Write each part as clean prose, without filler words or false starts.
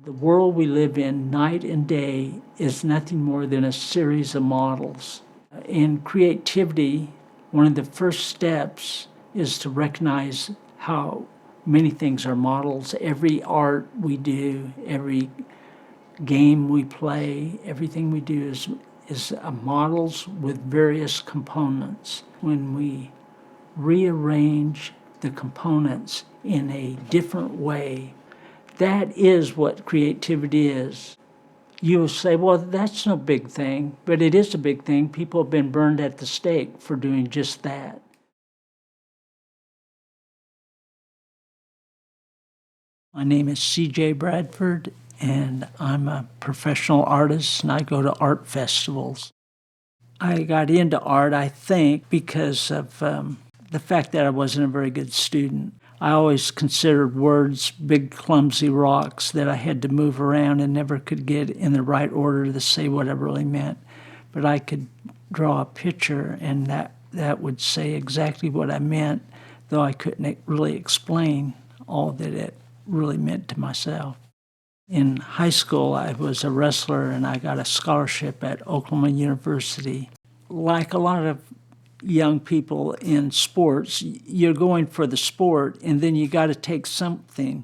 The world we live in, night and day, is nothing more than a series of models. In creativity, one of the first steps is to recognize how many things are models. Every art we do, every game we play, everything we do is models with various components. When we rearrange the components in a different way, that is what creativity is. You will say, well, that's no big thing, but it is a big thing. People have been burned at the stake for doing just that. My name is C.J. Bradford, and I'm a professional artist, and I go to art festivals. I got into art, I think, because of the fact that I wasn't a very good student. I always considered words big, clumsy rocks that I had to move around and never could get in the right order to say what I really meant. But I could draw a picture, and that would say exactly what I meant, though I couldn't really explain all that it really meant to myself. In high school, I was a wrestler, and I got a scholarship at Oklahoma University. Like a lot of young people in sports, you're going for the sport, and then you got to take something.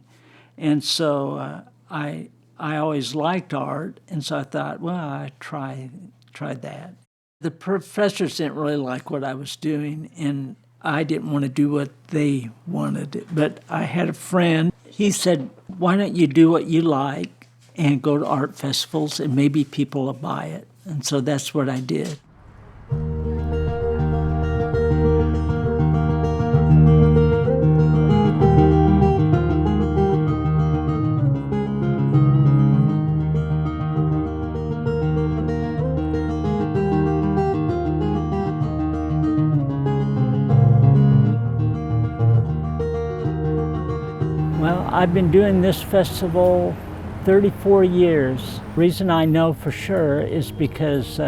And so I always liked art, and so I thought, well, I tried that. The professors didn't really like what I was doing, and I didn't want to do what they wanted. But I had a friend. He said, why don't you do what you like and go to art festivals, and maybe people will buy it. And so that's what I did. Well, I've been doing this festival 34 years. The reason I know for sure is because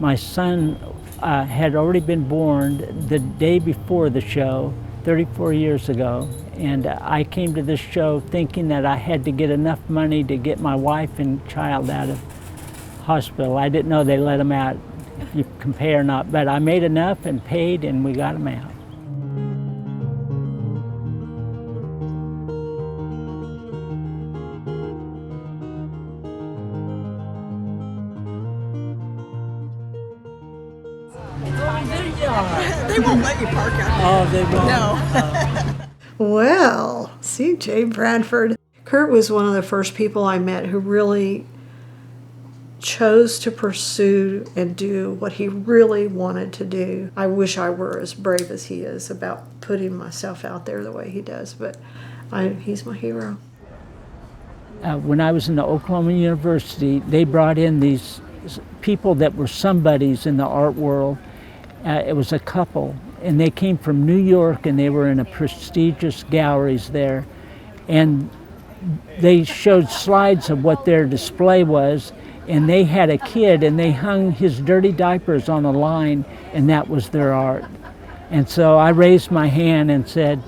my son had already been born the day before the show, 34 years ago, and I came to this show thinking that I had to get enough money to get my wife and child out of hospital. I didn't know they let them out, if you compare or not, but I made enough and paid, and we got them out. They won't let you park out Oh, they won't. there. No. Well, C.J. Bradford. Kurt was one of the first people I met who really chose to pursue and do what he really wanted to do. I wish I were as brave as he is about putting myself out there the way he does, but he's my hero. When I was in the Oklahoma University, they brought in these people that were somebodies in the art world. It was a couple, and they came from New York, and they were in a prestigious galleries there, and they showed slides of what their display was, and they had a kid, and they hung his dirty diapers on a line, and that was their art. And so I raised my hand and said,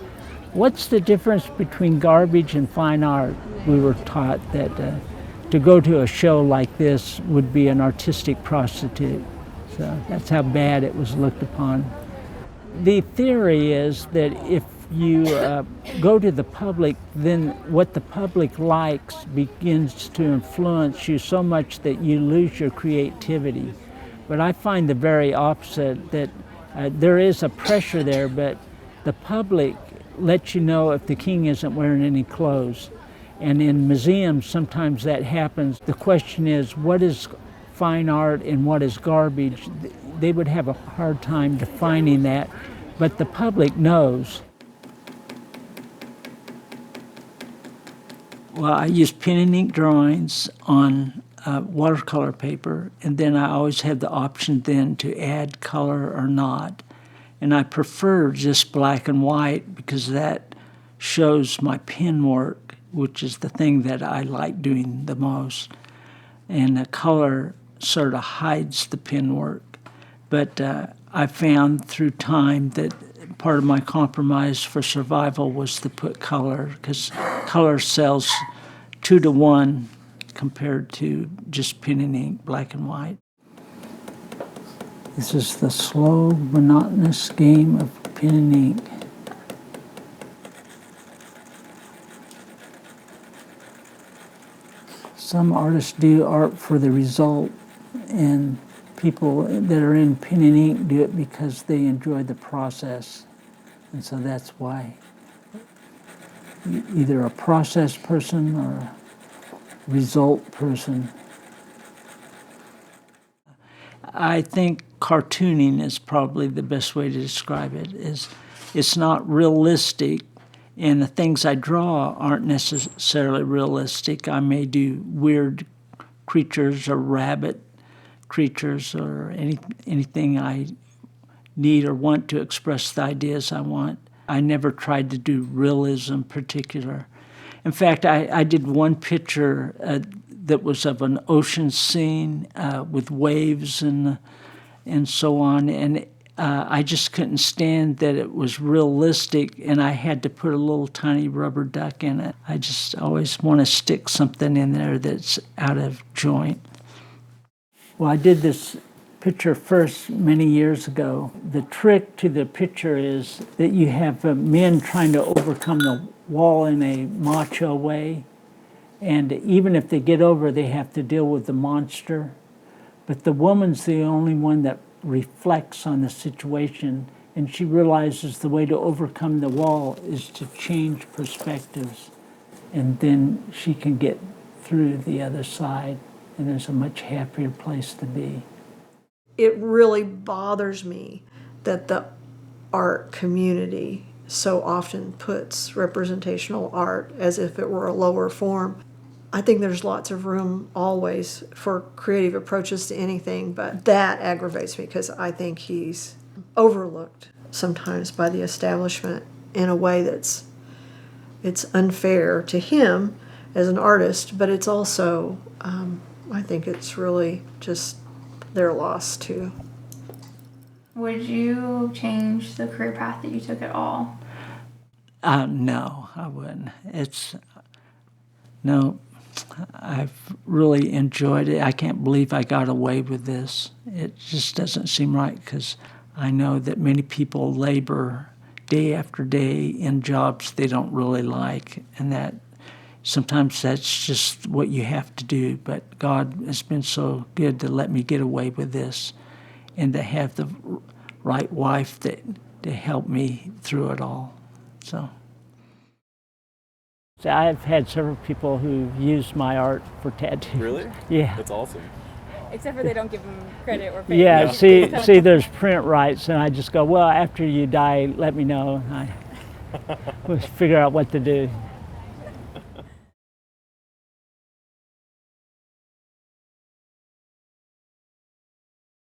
what's the difference between garbage and fine art? We were taught that to go to a show like this would be an artistic prostitute. So that's how bad it was looked upon. The theory is that if you go to the public, then what the public likes begins to influence you so much that you lose your creativity. But I find the very opposite, that there is a pressure there, but the public lets you know if the king isn't wearing any clothes. And in museums, sometimes that happens. The question is, what is fine art and what is garbage? They would have a hard time defining that, but the public knows. Well, I use pen and ink drawings on watercolor paper, and then I always have the option then to add color or not. And I prefer just black and white because that shows my pen work, which is the thing that I like doing the most. And the color sort of hides the pen work. But I found through time that part of my compromise for survival was to put color, because color sells 2-to-1 compared to just pen and ink, black and white. This is the slow, monotonous game of pen and ink. Some artists do art for the result, and people that are in pen and ink do it because they enjoy the process. And so that's why either a process person or a result person. I think cartooning is probably the best way to describe it. It's not realistic, and the things I draw aren't necessarily realistic. I may do weird creatures or rabbit creatures or anything I need or want to express the ideas I want. I never tried to do realism particular. In fact, I did one picture that was of an ocean scene with waves and so on, and I just couldn't stand that it was realistic, and I had to put a little tiny rubber duck in it. I just always want to stick something in there that's out of joint. Well, I did this picture first many years ago. The trick to the picture is that you have men trying to overcome the wall in a macho way, and even if they get over, they have to deal with the monster. But the woman's the only one that reflects on the situation, and she realizes the way to overcome the wall is to change perspectives, and then she can get through the other side, and there's a much happier place to be. It really bothers me that the art community so often puts representational art as if it were a lower form. I think there's lots of room always for creative approaches to anything, but that aggravates me because I think he's overlooked sometimes by the establishment in a way it's unfair to him as an artist, but it's also, I think it's really just their loss too. Would you change the career path that you took at all? No, I wouldn't. No, I've really enjoyed it. I can't believe I got away with this. It just doesn't seem right because I know that many people labor day after day in jobs they don't really like, and that sometimes that's just what you have to do. But God has been so good to let me get away with this and to have the right wife to help me through it all. So I've had several people who've used my art for tattoos. Really? Yeah. That's awesome. Except for they don't give them credit or pay. Yeah, see, there's print rights, and I just go, well, after you die, let me know. And we'll figure out what to do.